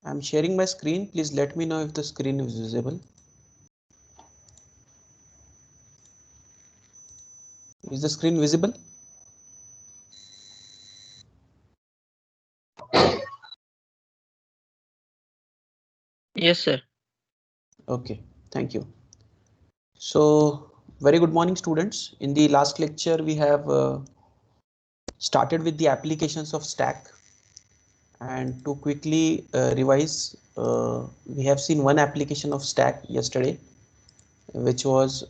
I'm sharing my screen. Please let me know if the screen is visible. Is the screen visible? Yes, sir. Okay, thank you. So, very good morning, students. In the last lecture, we have started with the applications of stack. And to quickly revise, we have seen one application of stack yesterday, which was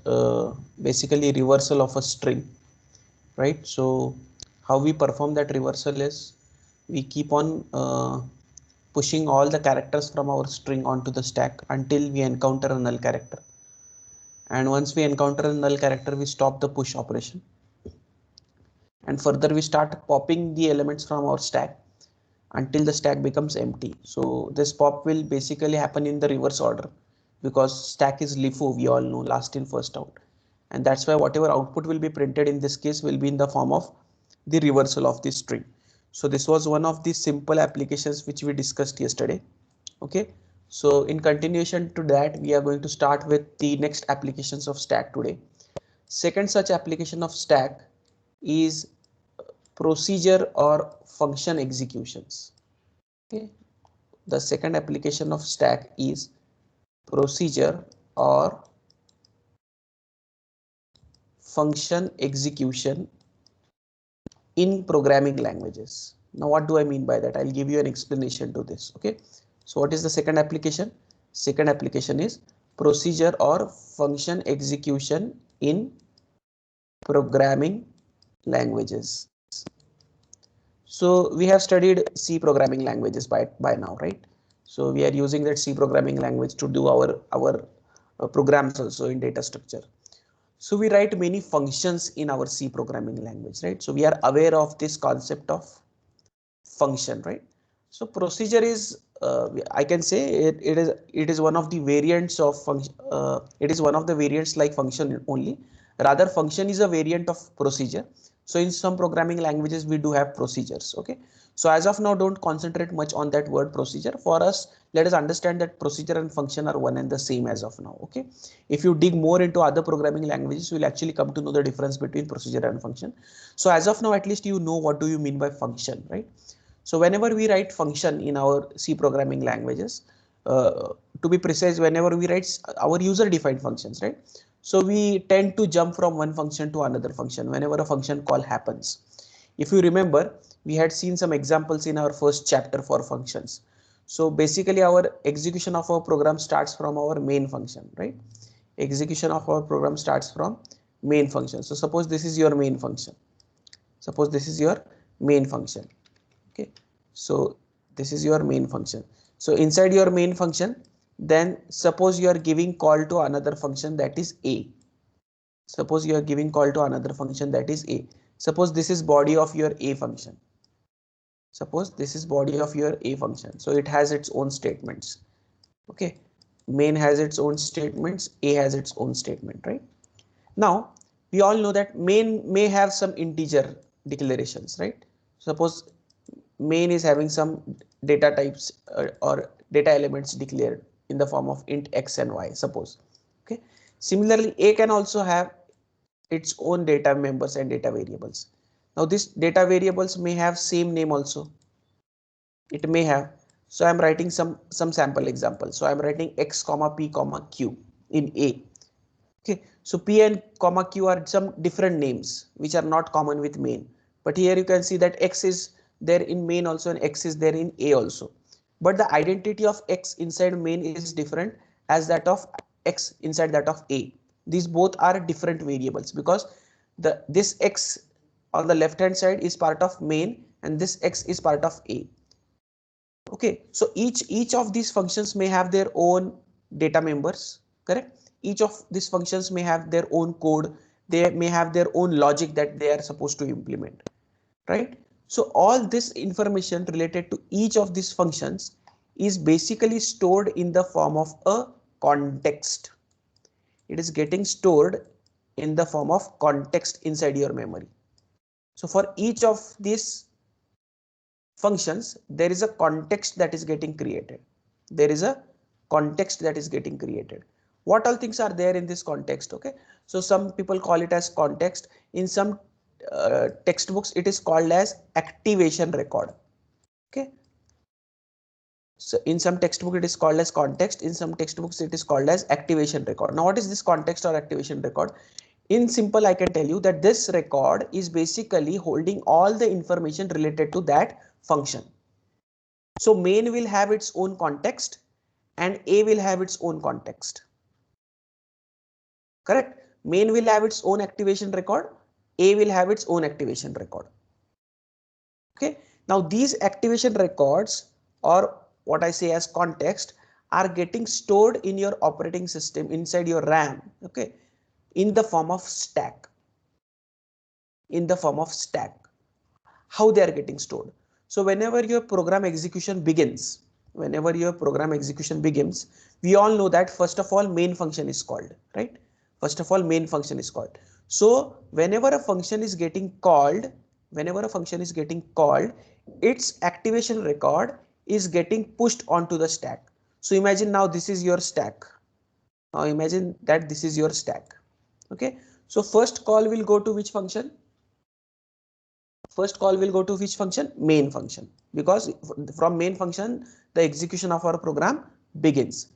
basically reversal of a string, right? So how we perform that reversal is we keep on pushing all the characters from our string onto the stack until we encounter a null character. And once we encounter a null character, we stop the push operation. And further, we start popping the elements from our stack until the stack becomes empty. So this pop will basically happen in the reverse order because stack is LIFO, we all know, last in first out. And that's why whatever output will be printed in this case will be in the form of the reversal of this string. So this was one of the simple applications which we discussed yesterday. Okay. So in continuation to that, we are going to start with the next applications of stack today. Second such application of stack is procedure or function executions. Okay. The second application of stack is procedure or function execution in programming languages. Now, what do I mean by that? I'll give you an explanation to this. Okay. So what is the second application? Second application is procedure or function execution in programming languages. So we have studied C programming languages by now, right? So we are using that C programming language to do our programs also in data structure. So we write many functions in our C programming language, right? So we are aware of this concept of function, right? So procedure is I can say it is one of the variants of function. It is one of the variants like function only. Rather, function is a variant of procedure. So in some programming languages we do have procedures. Okay. So as of now, don't concentrate much on that word procedure. For us, let us understand that procedure and function are one and the same as of now. Okay. If you dig more into other programming languages, you will actually come to know the difference between procedure and function. So as of now, at least you know what do you mean by function, right? So whenever we write function in our C programming languages, to be precise, whenever we write our user defined functions, right? So we tend to jump from one function to another function whenever a function call happens. If you remember, we had seen some examples in our first chapter for functions. So basically our execution of our program starts from our main function, right? Execution of our program starts from main function. So suppose this is your main function. Suppose this is your main function. Okay. So this is your main function. So inside your main function, then suppose you are giving call to another function that is a. Suppose you are giving call to another function that is a. Suppose this is body of your a function. Suppose this is body of your a function. So it has its own statements. Okay. Main has its own statements, a has its own statement, right? Now we all know that main may have some integer declarations, right? Suppose main is having some data types or data elements declared in the form of int x and y, suppose. Okay. Similarly, a can also have its own data members and data variables. Now this data variables may have same name also. It may have. So I'm writing some sample example. So I'm writing x comma p comma q in a. Okay. So p and comma q are some different names which are not common with main. But here you can see that x is there in main also and x is there in a also. But the identity of x inside main is different as that of x inside that of a. These both are different variables because this x on the left hand side is part of main and this x is part of a. Okay, so each of these functions may have their own data members, correct? Each of these functions may have their own code. They may have their own logic that they are supposed to implement, right? So all this information related to each of these functions is basically stored in the form of a context. It is getting stored in the form of context inside your memory. So for each of these functions, there is a context that is getting created. There is a context that is getting created. What all things are there in this context? Okay, so some people call it as context. In some textbooks it is called as activation record. Okay, so in some textbook it is called as context, in some textbooks it is called as activation record. Now what is this context or activation record? In simple, I can tell you that this record is basically holding all the information related to that function. So main will have its own context and A will have its own context. Correct? Main will have its own activation record, A will have its own activation record. Okay. Now these activation records, or what I say as context, are getting stored in your operating system inside your RAM. Okay, in the form of stack. In the form of stack. How they are getting stored? So whenever your program execution begins, we all know that first of all main function is called, right? First of all main function is called. So whenever a function is getting called, its activation record is getting pushed onto the stack. So imagine now this is your stack. Now imagine that this is your stack. Okay, so first call will go to which function? First call will go to which function? Main function, because from main function the execution of our program begins.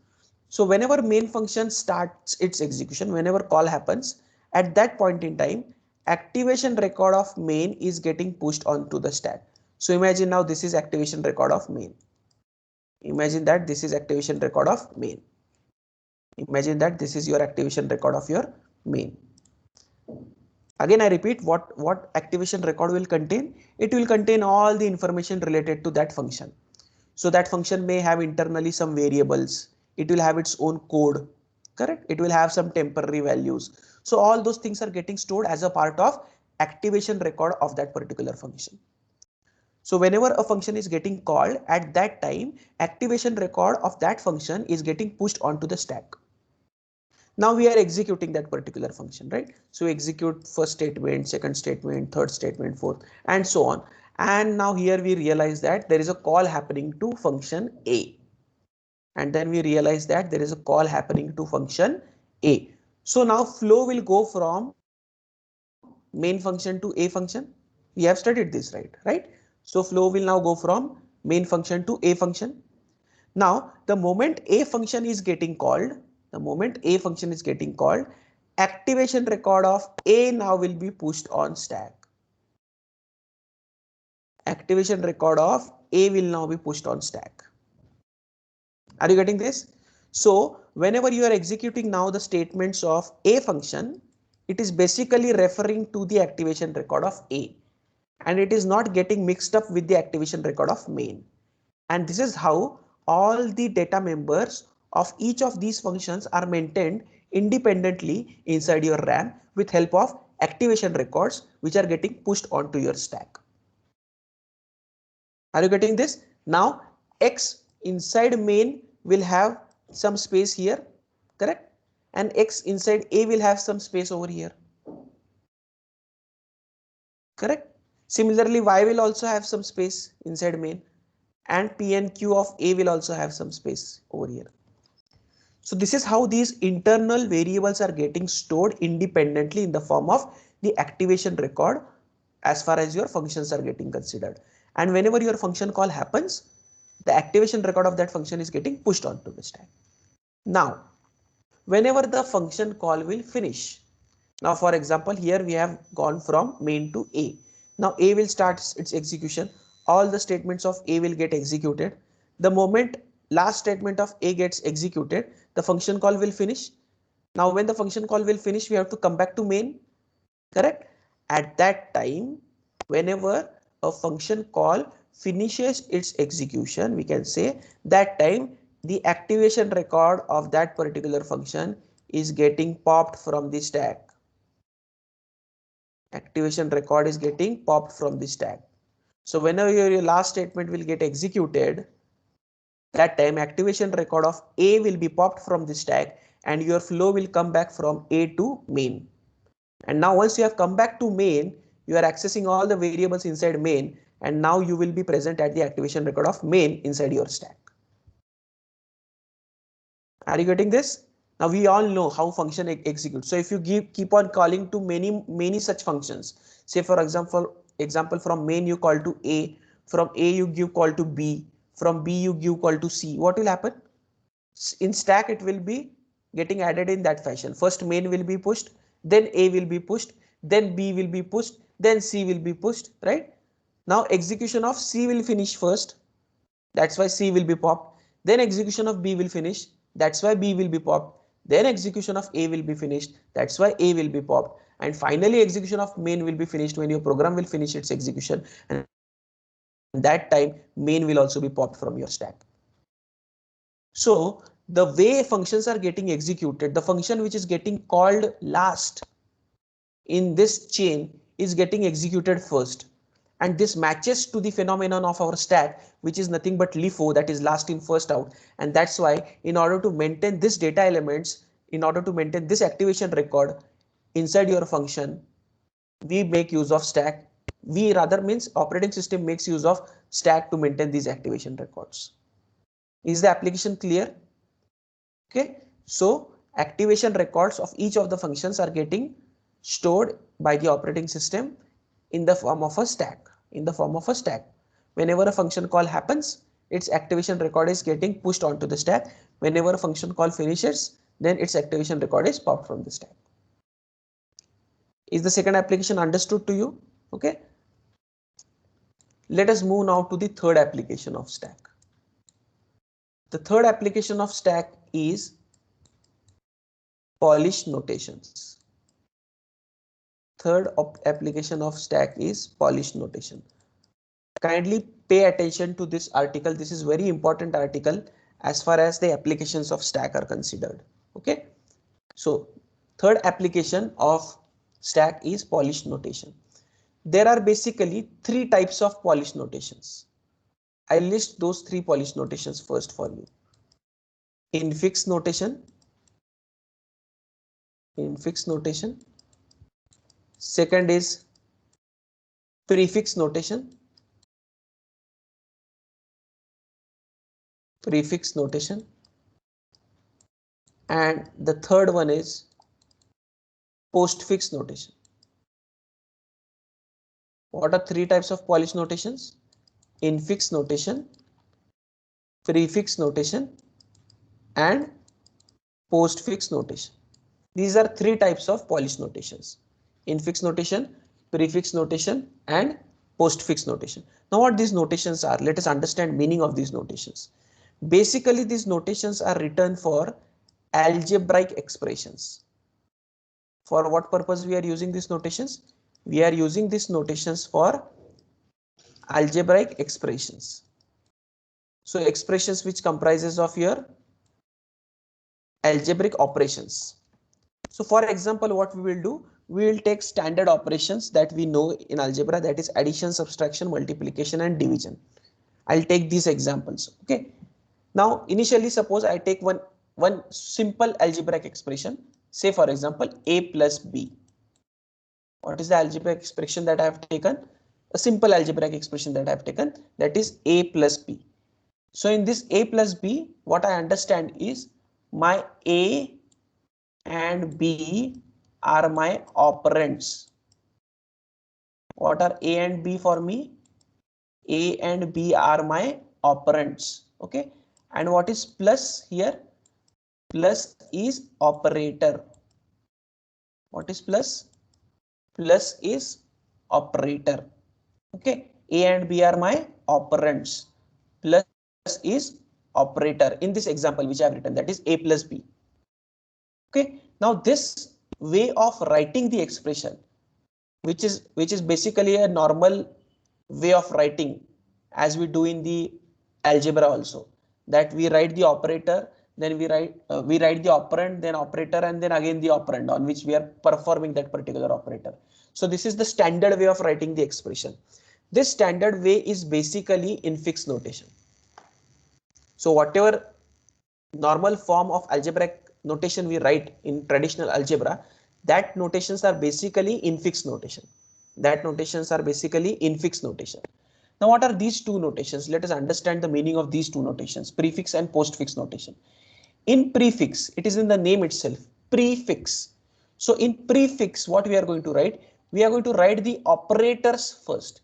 So whenever main function starts its execution, whenever call happens, at that point in time activation record of main is getting pushed onto the stack. So imagine now this is activation record of main. Imagine that this is activation record of main. Imagine that this is your activation record of your main. Again I repeat, what activation record will contain? It will contain all the information related to that function. So that function may have internally some variables, it will have its own code, correct? It will have some temporary values. So all those things are getting stored as a part of activation record of that particular function. So whenever a function is getting called, at that time activation record of that function is getting pushed onto the stack. Now we are executing that particular function, right? So we execute first statement, second statement, third statement, fourth, and so on. And now here we realize that there is a call happening to function A. And then we realize that there is a call happening to function A. So now flow will go from main function to A function. We have studied this, right? So flow will now go from main function to A function. Now the moment A function is getting called, activation record of A now will be pushed on stack. Activation record of A will now be pushed on stack. Are you getting this? So whenever you are executing now the statements of A function, it is basically referring to the activation record of A, and it is not getting mixed up with the activation record of main. And this is how all the data members of each of these functions are maintained independently inside your RAM with help of activation records which are getting pushed onto your stack. Are you getting this? Now X inside main will have some space here, correct? And X inside A will have some space over here, correct? Similarly, Y will also have some space inside main, and P and Q of A will also have some space over here. So this is how these internal variables are getting stored independently in the form of the activation record as far as your functions are getting considered. And whenever your function call happens, the activation record of that function is getting pushed onto the stack. Now, whenever the function call will finish, now for example, here we have gone from main to A. Now A will start its execution. All the statements of A will get executed. The moment last statement of A gets executed, the function call will finish. Now when the function call will finish, we have to come back to main, correct? At that time, whenever a function call finishes its execution, we can say that time the activation record of that particular function is getting popped from the stack. Activation record is getting popped from the stack. So whenever your last statement will get executed, that time activation record of A will be popped from the stack and your flow will come back from A to main. And now once you have come back to main, you are accessing all the variables inside main, and now you will be present at the activation record of main inside your stack. Are you getting this? Now we all know how function executes. So if you keep on calling to many such functions, say for example from main you call to A, from A you give call to B, from B you give call to C, what will happen? In stack it will be getting added in that fashion. First main will be pushed, then A will be pushed, then B will be pushed, then C will be pushed, right? Now execution of C will finish first, that's why C will be popped. Then execution of B will finish, that's why B will be popped. Then execution of A will be finished, that's why A will be popped. And finally execution of main will be finished when your program will finish its execution, and that time main will also be popped from your stack. So the way functions are getting executed, the function which is getting called last in this chain is getting executed first. And this matches to the phenomenon of our stack, which is nothing but LIFO, that is last in first out. And that's why in order to maintain this data elements, in order to maintain this activation record inside your function, we make use of stack. We rather means operating system makes use of stack to maintain these activation records. Is the application clear? Okay, so activation records of each of the functions are getting stored by the operating system in the form of a stack. Whenever a function call happens, its activation record is getting pushed onto the stack. Whenever a function call finishes, then its activation record is popped from the stack. Is the second application understood to you? Okay. Let us move now to the third application of stack. The third application of stack is polish notations. Third application of stack is polish notation. Kindly pay attention to this article. This is very important article as far as the applications of stack are considered. Okay. So third application of stack is polish notation. There are basically three types of polish notations. I list those three polish notations first for you. Infix notation. Second is prefix notation. And the third one is postfix notation. What are three types of polish notations? Infix notation, prefix notation, and postfix notation. These are three types of polish notations: infix notation, prefix notation, and postfix notation. Now what these notations are, let us understand meaning of these notations. Basically these notations are written for algebraic expressions. For what purpose we are using these notations? We are using these notations for algebraic expressions. So expressions which comprises of your algebraic operations. So for example, what we will do, we will take standard operations that we know in algebra, that is addition, subtraction, multiplication, and division. I'll take these examples. Okay. Now initially suppose I take one simple algebraic expression, say for example a plus b. What is the algebraic expression that I have taken? A simple algebraic expression that I have taken, that is a plus b. So in this a plus b, what I understand is my a and b are my operands. What are a and b for me? A and b are my operands. Okay. And what is plus here? Plus is operator. What is plus? Plus is operator. Okay. A and b are my operands. Plus is operator in this example which I have written, that is a plus b. Okay. Now this way of writing the expression, which is basically a normal way of writing as we do in the algebra also, that we write the operator, then we write the operand, then operator, and then again the operand on which we are performing that particular operator. So this is the standard way of writing the expression. This standard way is basically infix notation. So whatever normal form of algebraic notation we write in traditional algebra, that notations are basically infix notation. Now what are these two notations? Let us understand the meaning of these two notations, prefix and postfix notation. In prefix, it is in the name itself, prefix. So in prefix, what we are going to write? We are going to write the operators first.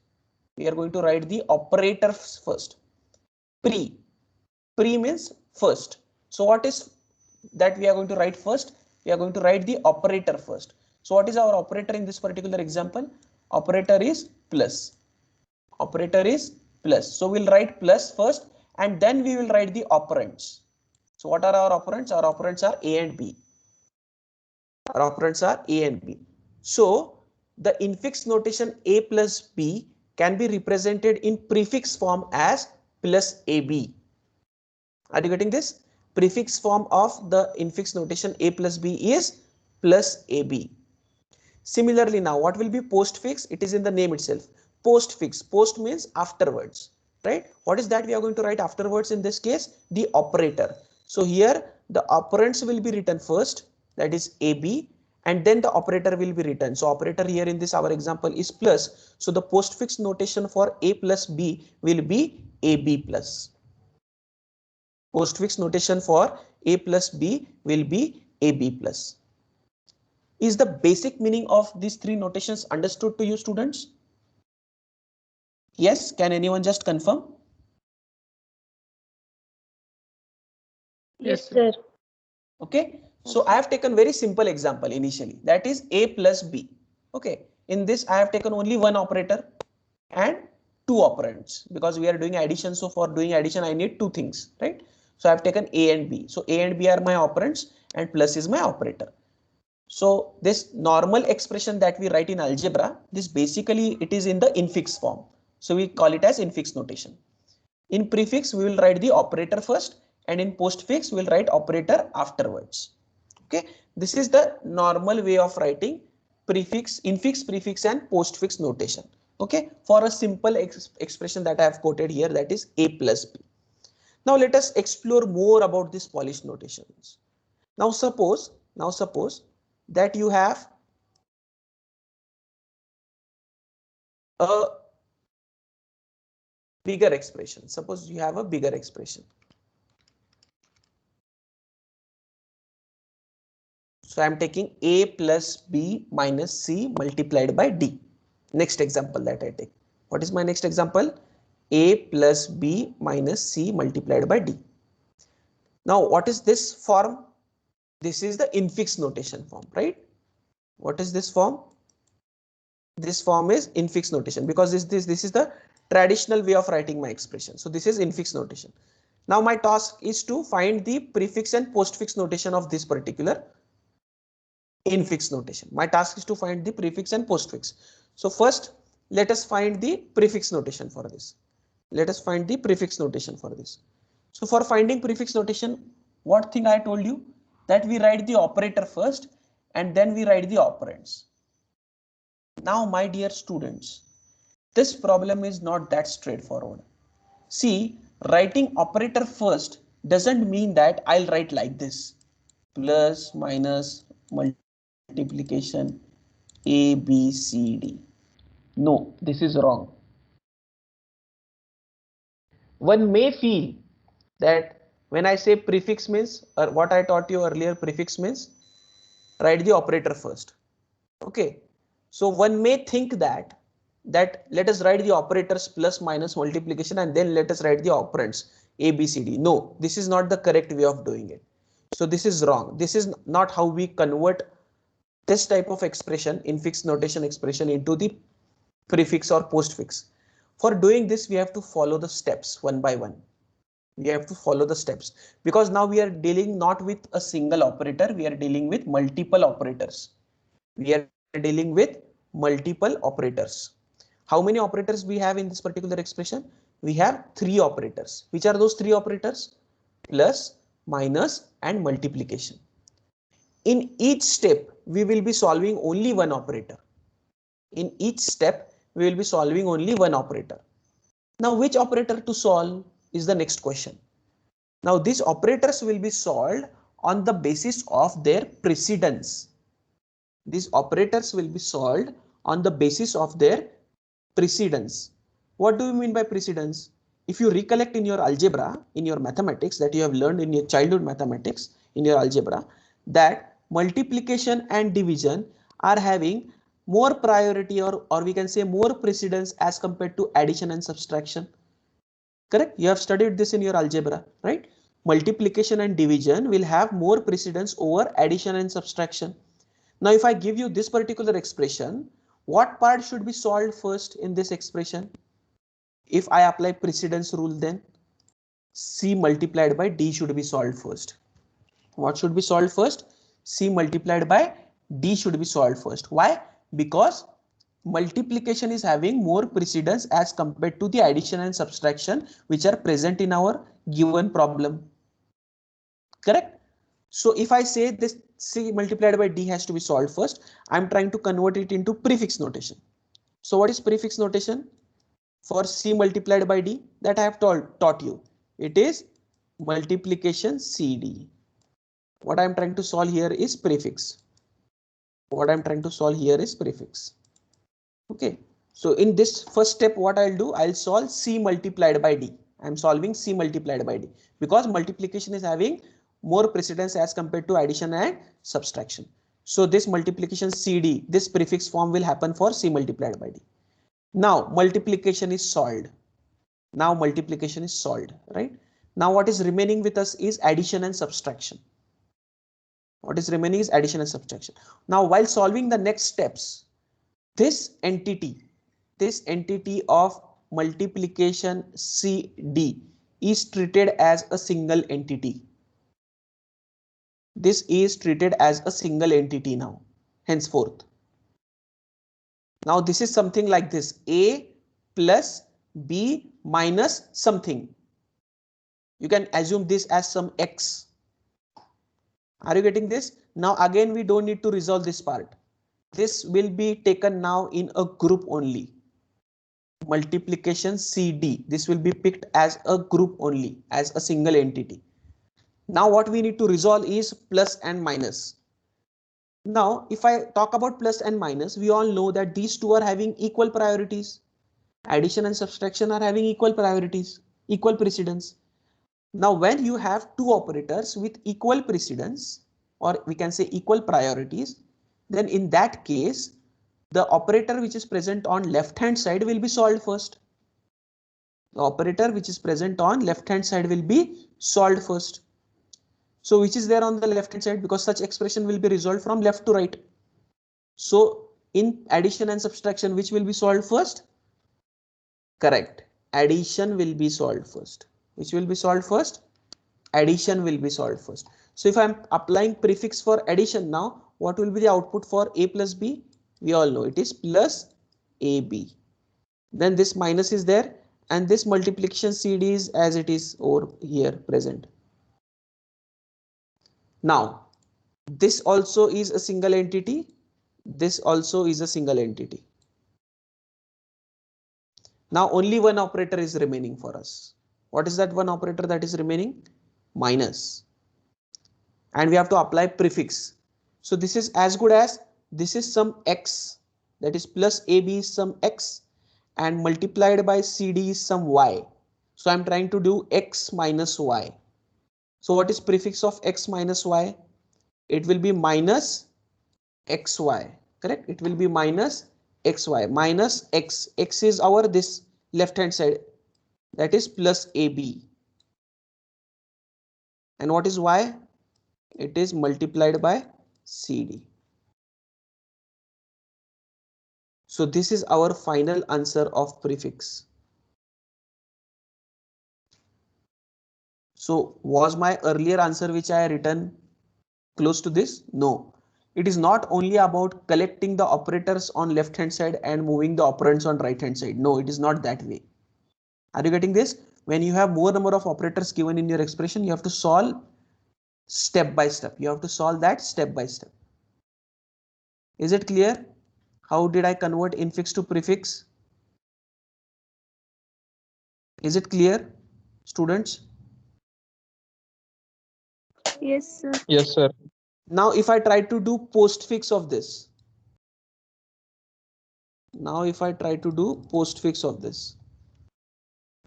We are going to write the operators first. Pre means first. So what is that we are going to write first? We are going to write the operator first. So what is our operator in this particular example? Operator is plus. Operator is plus. So we'll write plus first and then we will write the operands. So what are our operands? Our operands are A and B. Our operands are A and B. So the infix notation A plus B can be represented in prefix form as plus AB. Are you getting this? Prefix form of the infix notation A plus B is plus AB. Similarly, now what will be postfix? It is in the name itself. Postfix. Post means afterwards, right? What is that we are going to write afterwards in this case? The operator. So here the operands will be written first, that is AB, and then the operator will be written. So operator here in this our example is plus. So the postfix notation for A plus B will be AB plus. Postfix notation for A plus B will be AB plus. Is the basic meaning of these three notations understood to you, students? Yes, can anyone just confirm? Yes, sir. Okay, so I have taken very simple example initially, that is A plus B. Okay, in this I have taken only one operator and two operands because we are doing addition. So for doing addition I need two things, right? So I have taken A and B. So A and B are my operands and plus is my operator. So this normal expression that we write in algebra, this basically it is in the infix form. So we call it as infix notation. In prefix, we will write the operator first, and in postfix, we will write operator afterwards. Okay, this is the normal way of writing prefix, infix, prefix, and postfix notation. Okay, for a simple expression that I have quoted here, that is A plus B. Now let us explore more about these Polish notations. Now suppose that you have a bigger expression. Suppose you have a bigger expression. So I am taking A plus B minus C multiplied by D. Next example that I take. What is my next example? A plus B minus C multiplied by D. Now what is this form? This is the infix notation form, right? What is this form? This form is infix notation because this is the traditional way of writing my expression. So this is infix notation. Now my task is to find the prefix and postfix notation of this particular infix notation. My task is to find the prefix and postfix. So first let us find the prefix notation for this. Let us find the prefix notation for this. So for finding prefix notation, what thing I told you? That we write the operator first and then we write the operands. Now my dear students, this problem is not that straightforward. See, writing operator first doesn't mean that I'll write like this: plus, minus, multiplication, A, B, C, D. No, this is wrong. One may feel that when I say prefix means, or what I taught you earlier, prefix means write the operator first. Okay, so one may think that let us write the operators plus, minus, multiplication, and then let us write the operands A, B, C, D. No, this is not the correct way of doing it. So this is wrong. This is not how we convert this type of expression, infix notation expression, into the prefix or postfix. For doing this, we have to follow the steps one by one. We have to follow the steps because now we are dealing not with a single operator, we are dealing with multiple operators. We are dealing with multiple operators. How many operators we have in this particular expression? We have three operators. Which are those three operators? Plus, minus, and multiplication. In each step, we will be solving only one operator. In each step, we will be solving only one operator. Now, which operator to solve is the next question. Now, these operators will be solved on the basis of their precedence. These operators will be solved on the basis of their precedence. What do we mean by precedence? if you recollect in your algebra, in your mathematics that you have learned in your childhood mathematics, in your algebra, that multiplication and division are having more priority, or we can say more precedence as compared to addition and subtraction. Correct? You have studied this in your algebra, right? Multiplication and division will have more precedence over addition and subtraction. Now, if I give you this particular expression, what part should be solved first in this expression? If I apply precedence rule, then C multiplied by D should be solved first. What should be solved first? C multiplied by D should be solved first. Why? Because multiplication is having more precedence as compared to the addition and subtraction which are present in our given problem. Correct? So if I say this C multiplied by D has to be solved first, I'm trying to convert it into prefix notation. So what is prefix notation? For C multiplied by D, that I have taught you. It is multiplication CD. What I'm trying to solve here is prefix. What I'm trying to solve here is prefix. Okay. So in this first step, what I'll do, I'll solve C multiplied by D. I'm solving C multiplied by D because multiplication is having more precedence as compared to addition and subtraction. So this multiplication CD, this prefix form will happen for C multiplied by D. Now multiplication is solved. Now multiplication is solved, right? Now what is remaining with us is addition and subtraction. What is remaining is addition and subtraction. Now while solving the next steps, this entity of multiplication CD is treated as a single entity. This is treated as a single entity now, henceforth. Now this is something like this: A plus B minus something. You can assume this as some X. Are you getting this? Now again, we don't need to resolve this part. This will be taken now in a group only. Multiplication CD. This will be picked as a group only, as a single entity. Now what we need to resolve is plus and minus. Now, if I talk about plus and minus, we all know that these two are having equal priorities. Addition and subtraction are having equal priorities, equal precedence. Now, when you have two operators with equal precedence, or we can say equal priorities, then in that case, the operator which is present on left hand side will be solved first. The operator which is present on left hand side will be solved first. So which is there on the left hand side, because such expression will be resolved from left to right. So in addition and subtraction, which will be solved first? Correct. Addition will be solved first. Which will be solved first? Addition will be solved first. So if I'm applying prefix for addition now, what will be the output for A plus B? We all know it is plus AB. Then this minus is there, and this multiplication CD is as it is over here present. Now, this also is a single entity. This also is a single entity. Now only one operator is remaining for us. What is that one operator that is remaining? Minus. And we have to apply prefix. So this is as good as this is some X, that is plus AB is some X, and multiplied by CD is some Y. So I'm trying to do X minus Y. So what is prefix of X minus Y? It will be minus XY. Correct? It will be minus XY, minus X. X is our this left hand side, that is plus AB. And what is Y? It is multiplied by CD. So this is our final answer of prefix. So was my earlier answer which I written close to this? No. It is not only about collecting the operators on left hand side and moving the operands on right hand side. No, it is not that way. Are you getting this? When you have more number of operators given in your expression, you have to solve step by step. You have to solve that step by step. Is it clear? How did I convert infix to prefix? Is it clear, students? Yes, sir. Yes, sir. Now if I try to do postfix of this,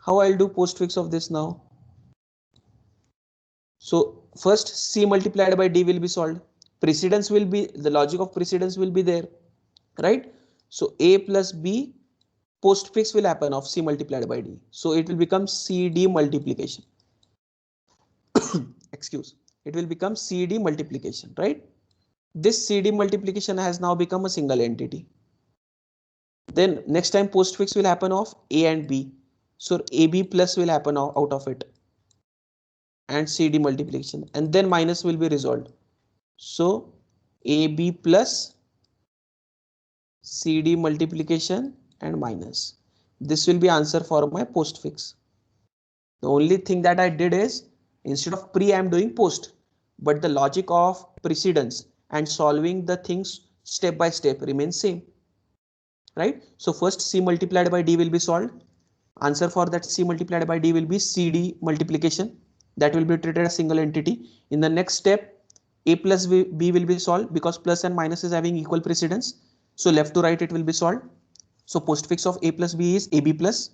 how How I'll do postfix of this now? So first C multiplied by D will be solved. Precedence will be, the logic of precedence will be there, right? So A plus B postfix will happen of C multiplied by D. So it will become CD multiplication. Excuse. It will become CD multiplication, right? This CD multiplication has now become a single entity. Then next time postfix will happen of A and B. So AB plus will happen out of it and CD multiplication, and then minus will be resolved. So AB plus CD multiplication and minus. This will be answer for my postfix. The only thing that I did is instead of pre I am doing post, but the logic of precedence and solving the things step by step remains same, right? So first C multiplied by D will be solved. Answer for that C multiplied by D will be CD multiplication. That will be treated as single entity. In the next step, A plus B will be solved because plus and minus is having equal precedence. So left to right it will be solved. So postfix of A plus B is AB plus.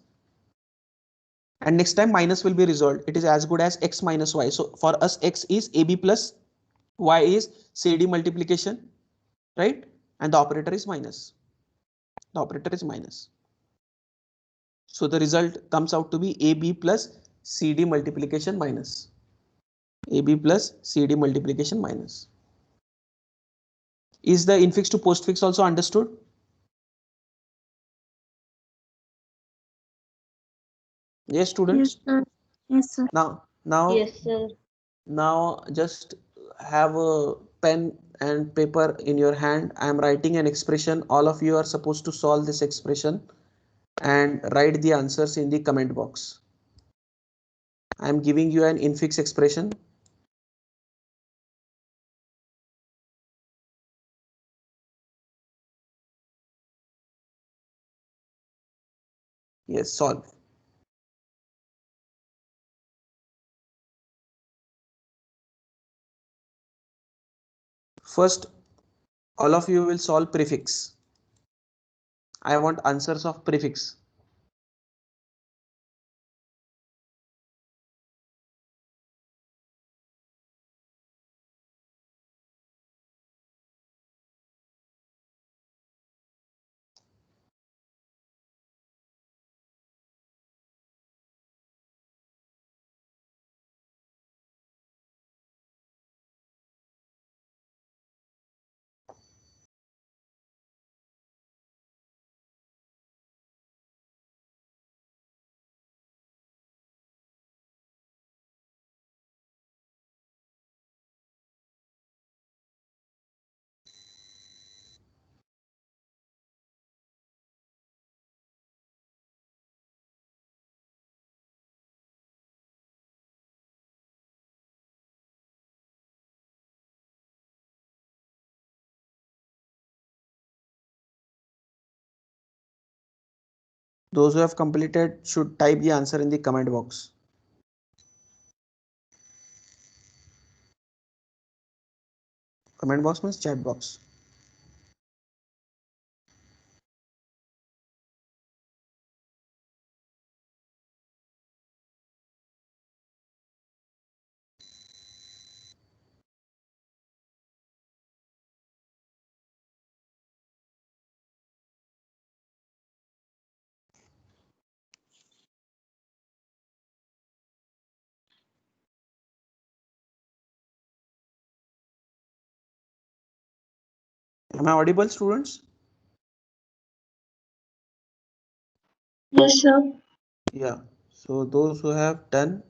And next time minus will be resolved. It is as good as x minus y. So for us x is AB plus, y is CD multiplication, right? And the operator is minus. The operator is minus. So the result comes out to be AB plus CD multiplication minus. AB plus CD multiplication minus. Is the infix to postfix also understood? Yes, students. Yes, sir. Yes, sir. Now, Yes, sir. now just have a pen and paper in your hand. I am writing an expression. All of you are supposed to solve this expression and write the answers in the comment box. I am giving you an infix expression. Yes, solve. First, all of you will solve prefix. I want answers of prefix. Those who have completed should type the answer in the comment box. Comment box means chat box. Am I audible, students? Yes, sir. Yeah. So those who have done,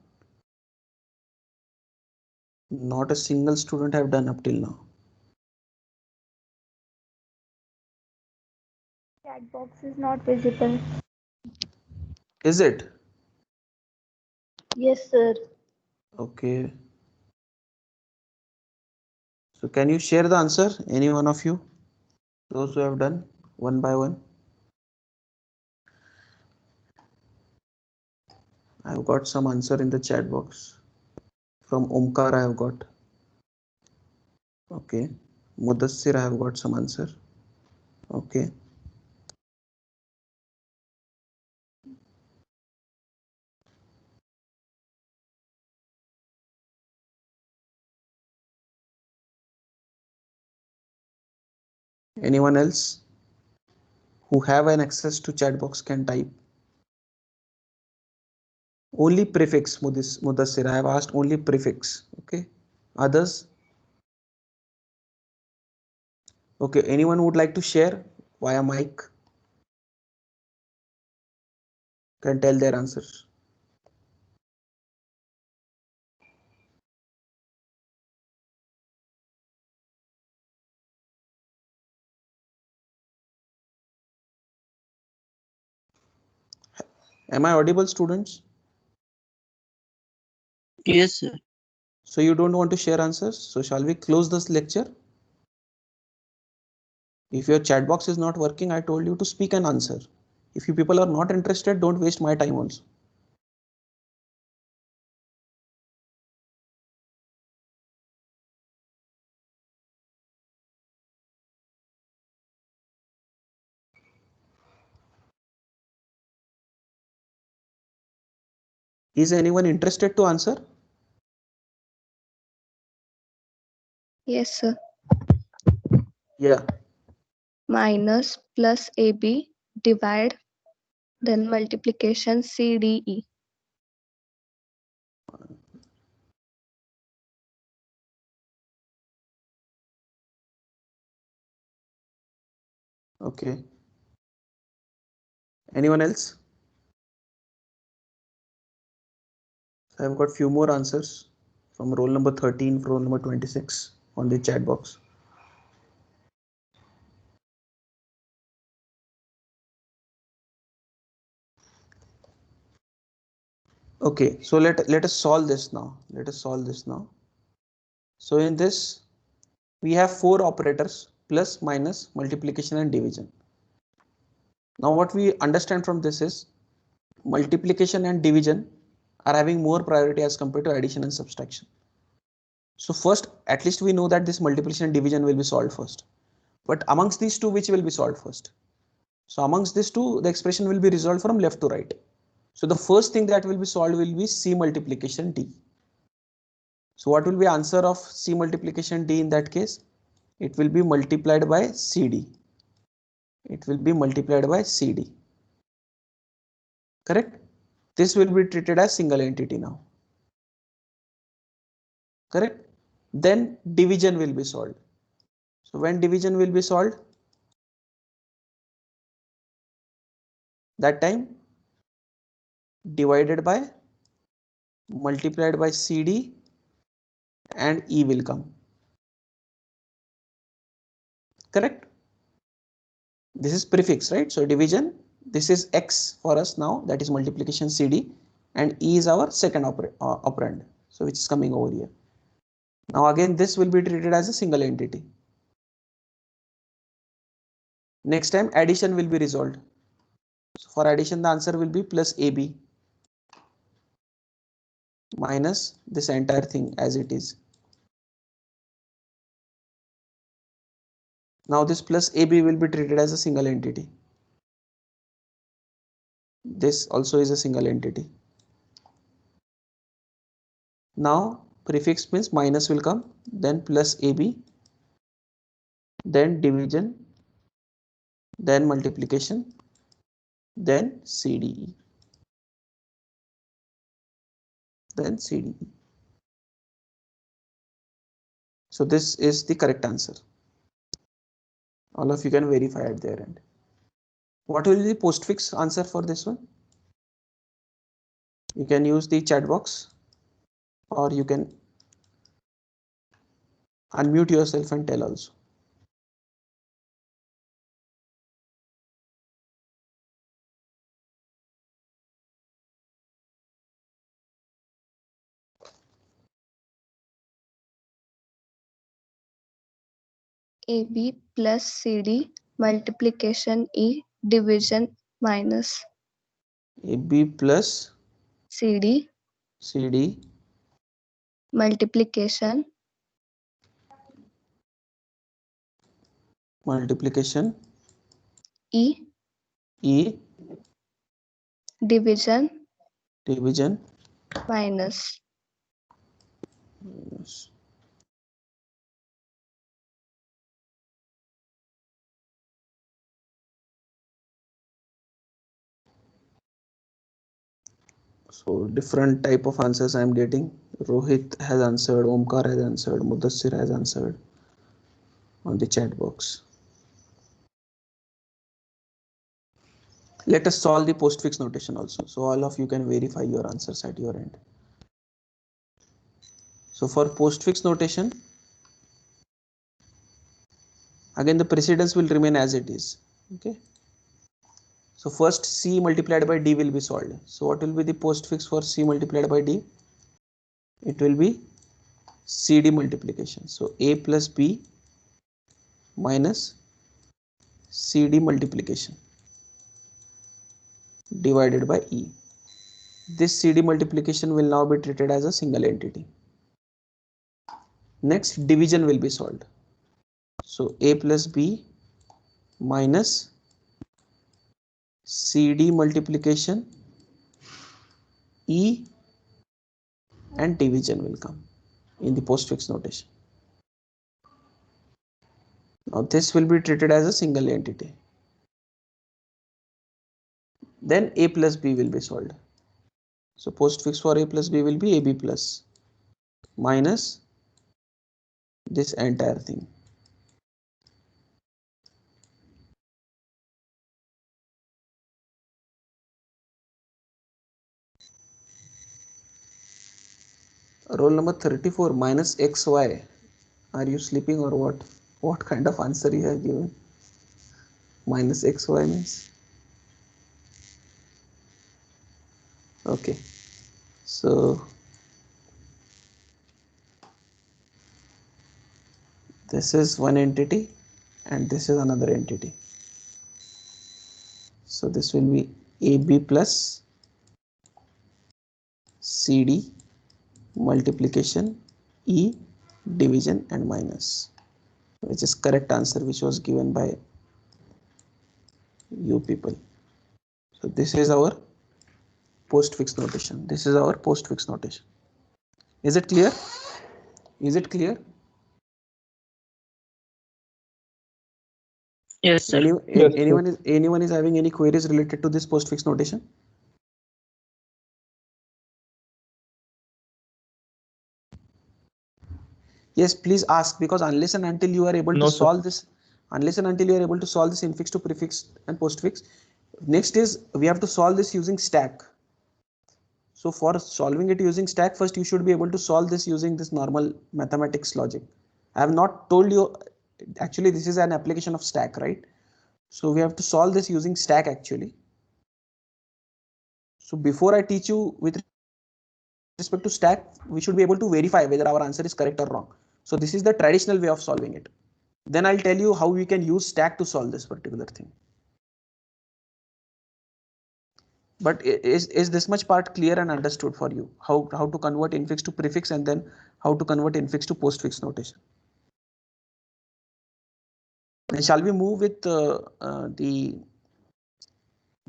not a single student have done up till now. Chat box is not visible. Is it? Yes, sir. Okay. So can you share the answer? Any one of you? Those who have done one by one. I've got some answer in the chat box. From Omkar I have got. Okay. Mudassir I have got some answer. Okay. Anyone else who have an access to chat box can type. Only prefix, Mudassir. I have asked only prefix. Okay. Others? Okay. Anyone would like to share via mic? Can tell their answers. Am I audible, students? Yes, sir. So you don't want to share answers? So shall we close this lecture? If your chat box is not working, I told you to speak and answer. If you people are not interested, don't waste my time also. Is anyone interested to answer? Yes, sir. Yeah. Minus plus AB divide, then multiplication CDE. Okay. Anyone else? I've got few more answers from roll number 13, roll number 26 on the chat box. Okay, so let us solve this now. Let us solve this now. So in this, we have four operators: plus, minus, multiplication, and division. Now what we understand from this is multiplication and division are having more priority as compared to addition and subtraction. So first, at least we know that this multiplication and division will be solved first. But amongst these two, which will be solved first? So amongst these two, the expression will be resolved from left to right. So the first thing that will be solved will be C multiplication D. So what will be answer of C multiplication D in that case? It will be multiplied by CD. It will be multiplied by CD. Correct? This will be treated as single entity now. Correct? Then division will be solved. So when division will be solved, that time divided by multiplied by CD and E will come. Correct? This is prefix, right? So division, this is X for us now, that is multiplication CD, and E is our second operand, so which is coming over here. Now again, this will be treated as a single entity. Next time addition will be resolved. So for addition, the answer will be plus AB minus this entire thing as it is. Now this plus AB will be treated as a single entity. This also is a single entity. Now prefix means minus will come, then plus AB, then division, then multiplication, then CDE, then CDE. So this is the correct answer. All of you can verify at their end. What will be the postfix answer for this one? You can use the chat box, or you can unmute yourself and tell also. AB plus CD multiplication E division minus AB plus CD CD multiplication multiplication E E division division minus. minus. So different type of answers I am getting. Rohit has answered, Omkar has answered, Mudassir has answered on the chat box. Let us solve the postfix notation also. So all of you can verify your answers at your end. So for postfix notation, again the precedence will remain as it is. Okay. So first C multiplied by D will be solved. So what will be the postfix for C multiplied by D? It will be CD multiplication. So A plus B minus CD multiplication divided by E. This CD multiplication will now be treated as a single entity. Next, division will be solved. So A plus B minus CD multiplication E and division will come in the postfix notation. Now this will be treated as a single entity. Then A plus B will be solved. So postfix for A plus B will be AB plus minus this entire thing. Roll number 34 minus XY. Are you sleeping or what? What kind of answer you have given? Minus XY means? Okay. So this is one entity and this is another entity. So this will be AB plus CD multiplication E division and minus, which is correct answer which was given by you people. So this is our postfix notation. This is our postfix notation. Is it clear? Is it clear? Yes, sir. Anyone is having any queries related to this postfix notation? Yes, please ask, because unless and until you are able to solve this, unless and until you are able to solve this infix to prefix and postfix, next is we have to solve this using stack. So for solving it using stack, first you should be able to solve this using this normal mathematics logic. I have not told you, actually this is an application of stack, right? So we have to solve this using stack actually. So before I teach you with respect to stack, we should be able to verify whether our answer is correct or wrong. So this is the traditional way of solving it. Then I'll tell you how we can use stack to solve this particular thing. But is this much part clear and understood for you? How to convert infix to prefix and then how to convert infix to postfix notation? And shall we move with the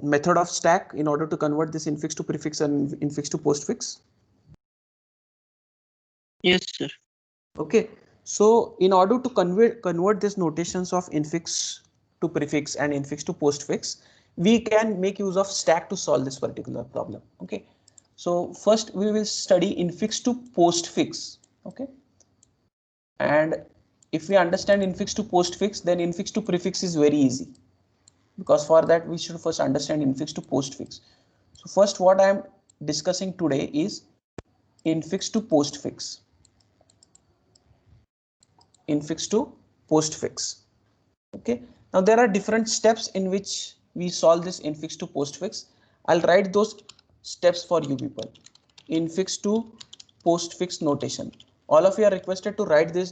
method of stack in order to convert this infix to prefix and infix to postfix? Yes, sir. Okay, so in order to convert these notations of infix to prefix and infix to postfix, we can make use of stack to solve this particular problem. Okay, so first we will study infix to postfix. Okay, and if we understand infix to postfix, then infix to prefix is very easy, because for that we should first understand infix to postfix. So first what I am discussing today is infix to postfix. Infix to postfix. Okay, now there are different steps in which we solve this infix to postfix. I'll write those steps for you people. Infix to postfix notation. All of you are requested to write this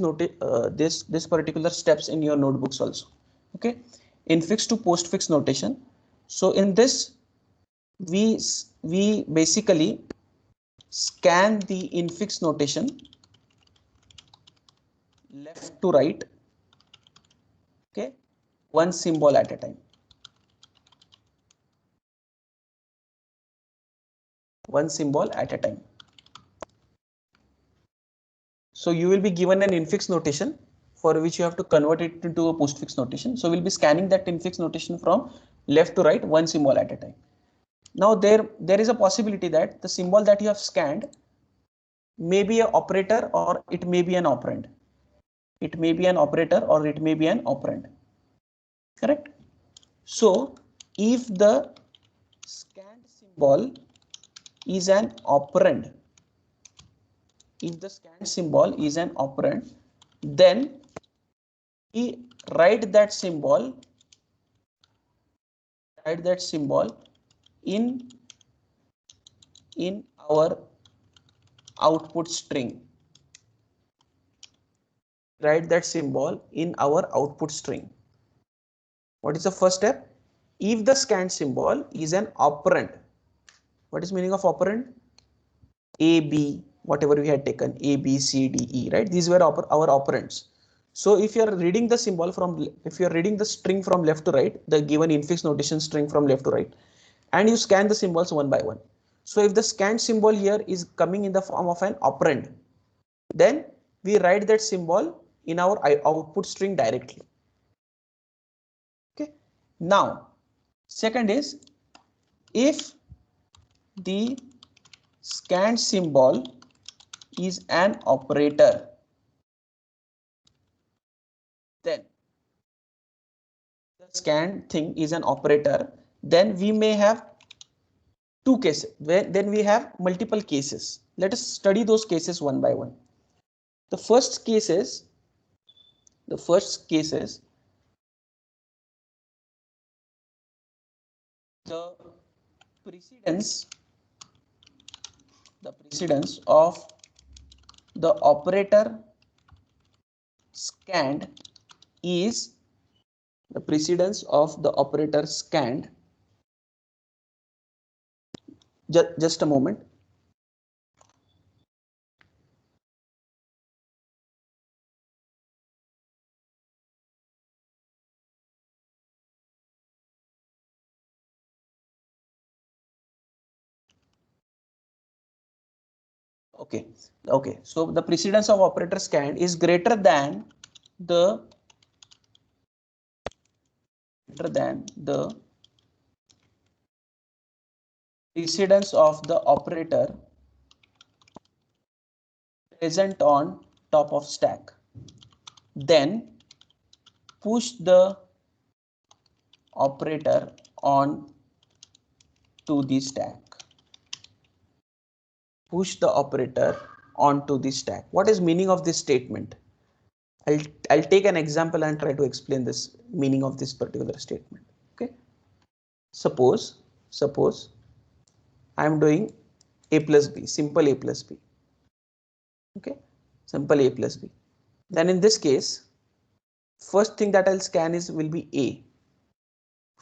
this particular steps in your notebooks also. Okay, infix to postfix notation. So in this we basically scan the infix notation left to right. Okay, one symbol at a time. One symbol at a time. So you will be given an infix notation for which you have to convert it into a postfix notation. So we'll be scanning that infix notation from left to right, one symbol at a time. Now there is a possibility that the symbol that you have scanned may be an operator or it may be an operand. It may be an operator or it may be an operand. Correct? So if the scanned symbol is an operand, if the scanned symbol is an operand, then we write that symbol in our output string. Write that symbol in our output string. What is the first step? If the scanned symbol is an operand, what is meaning of operand? A, B, whatever we had taken, A, B, C, D, E, right? These were our operands. So if you are reading the symbol from, if you are reading the string from left to right, the given infix notation string from left to right, and you scan the symbols one by one. So if the scanned symbol here is coming in the form of an operand, then we write that symbol in our output string directly. Okay. Now, second is, if the scanned symbol is an operator, then the scanned thing is an operator, then we may have two cases, then we have multiple cases. Let us study those cases one by one. The first case is the precedence of the operator scanned is the precedence of the operator scanned. Just a moment. Okay. So the precedence of operator scanned is greater than the precedence of the operator present on top of stack. Then push the operator on to the stack. Push the operator onto the stack. What is meaning of this statement? I'll take an example and try to explain this meaning of this particular statement. Okay. Suppose I am doing a plus b, simple a plus b. Okay, simple a plus b. Then in this case, first thing that I'll scan will be a.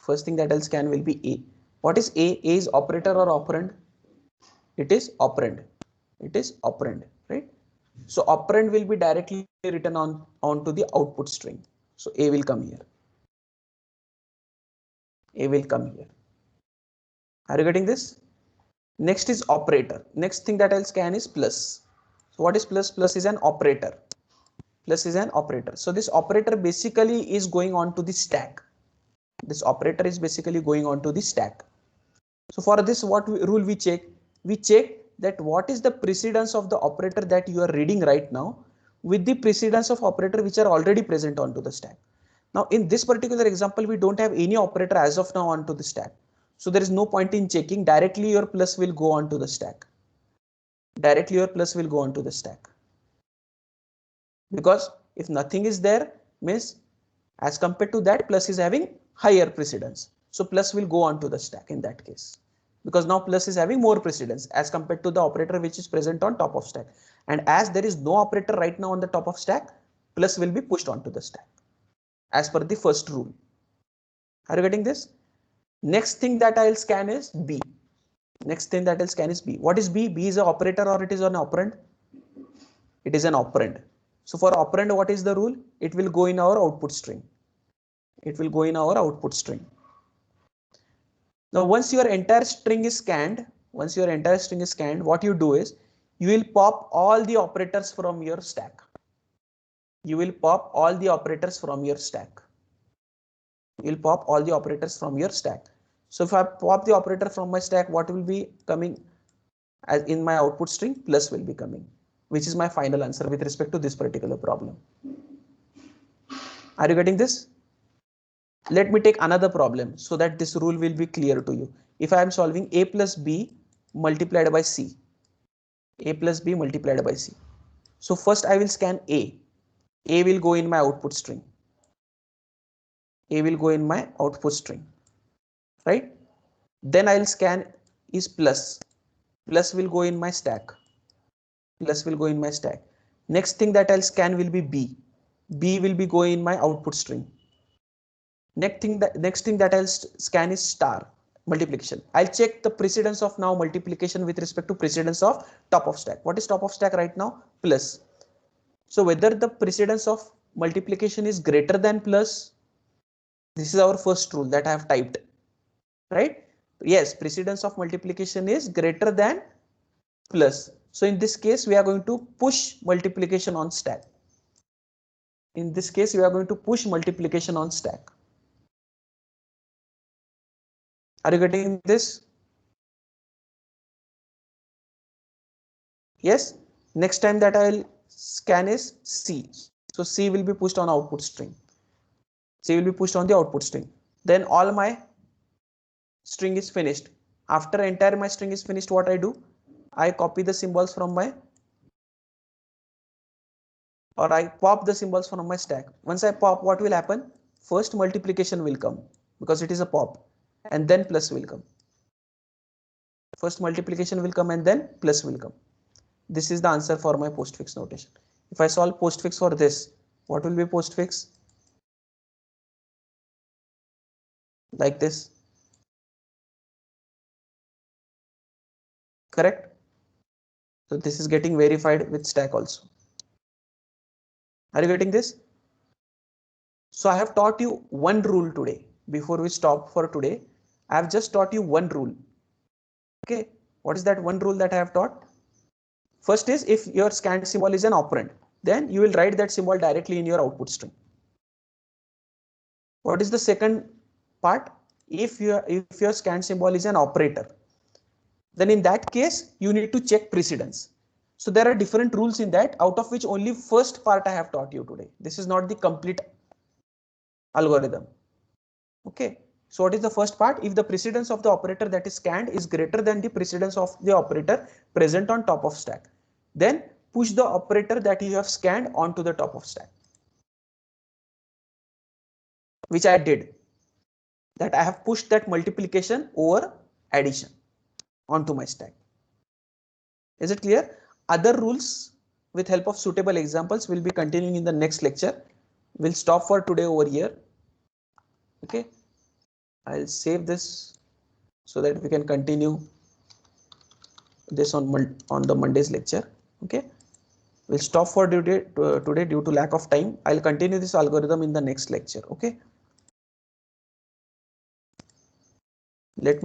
First thing that I'll scan will be a. What is a? A is operator or operand? It is operand. It is operand, right? So operand will be directly written onto the output string. So a will come here. A will come here. Are you getting this? Next is operator. Next thing that I'll scan is plus. So what is plus? Plus is an operator. Plus is an operator. So this operator basically is going on to the stack. This operator is basically going on to the stack. So for this, what rule we check? We check that what is the precedence of the operator that you are reading right now with the precedence of operator which are already present onto the stack. Now in this particular example, we don't have any operator as of now onto the stack. So there is no point in checking. Directly your plus will go onto the stack. Directly your plus will go onto the stack. Because if nothing is there, means as compared to that, plus is having higher precedence. So plus will go onto the stack in that case. Because now plus is having more precedence as compared to the operator which is present on top of stack. And as there is no operator right now on the top of stack, plus will be pushed onto the stack as per the first rule. Are you getting this? Next thing that I'll scan is B. Next thing that I'll scan is B. What is B? B is an operator or it is an operand? It is an operand. So for operand, what is the rule? It will go in our output string. It will go in our output string. Now, once your entire string is scanned, what you do is you will pop all the operators from your stack. You will pop all the operators from your stack. You will pop all the operators from your stack. So if I pop the operator from my stack, what will be coming as in my output string? Plus will be coming, which is my final answer with respect to this particular problem. Are you getting this? Let me take another problem so that this rule will be clear to you. If I am solving a plus b multiplied by c, a plus b multiplied by c. So first I will scan a. A will go in my output string. A will go in my output string, right? Then I'll scan is plus. Plus will go in my stack. Plus will go in my stack. Next thing that I'll scan will be b. B will be going in my output string. Next thing that I'll scan is star, multiplication. I'll check the precedence of now multiplication with respect to precedence of top of stack. What is top of stack right now? Plus. So whether the precedence of multiplication is greater than plus, this is our first rule that I have typed, right? Yes, precedence of multiplication is greater than plus. So in this case, we are going to push multiplication on stack. In this case, we are going to push multiplication on stack. Are you getting this? Yes. Next time that I will scan is C. So C will be pushed on output string. C will be pushed on the output string. Then all my string is finished. After entire my string is finished, what I do? I copy the symbols from my, or I pop the symbols from my stack. Once I pop, what will happen? First multiplication will come because it is a pop, and then plus will come. First multiplication will come and then plus will come. This is the answer for my postfix notation. If I solve postfix for this, what will be postfix? Like this. Correct? So this is getting verified with stack also. Are you getting this? So I have taught you one rule today. Before we stop for today, I have just taught you one rule. Okay, what is that one rule that I have taught? First is, if your scanned symbol is an operand, then you will write that symbol directly in your output string. What is the second part? If your scanned symbol is an operator, then in that case you need to check precedence. So there are different rules in that, out of which only first part I have taught you today. This is not the complete algorithm. Okay, so what is the first part? If the precedence of the operator that is scanned is greater than the precedence of the operator present on top of stack, then push the operator that you have scanned onto the top of stack, which I did. That I have pushed that multiplication over addition onto my stack. Is it clear? Other rules with help of suitable examples will be continuing in the next lecture. We'll stop for today over here. Okay, I'll save this so that we can continue this on the Monday's lecture. Okay, we'll stop for today due to lack of time. I'll continue this algorithm in the next lecture. Okay, let me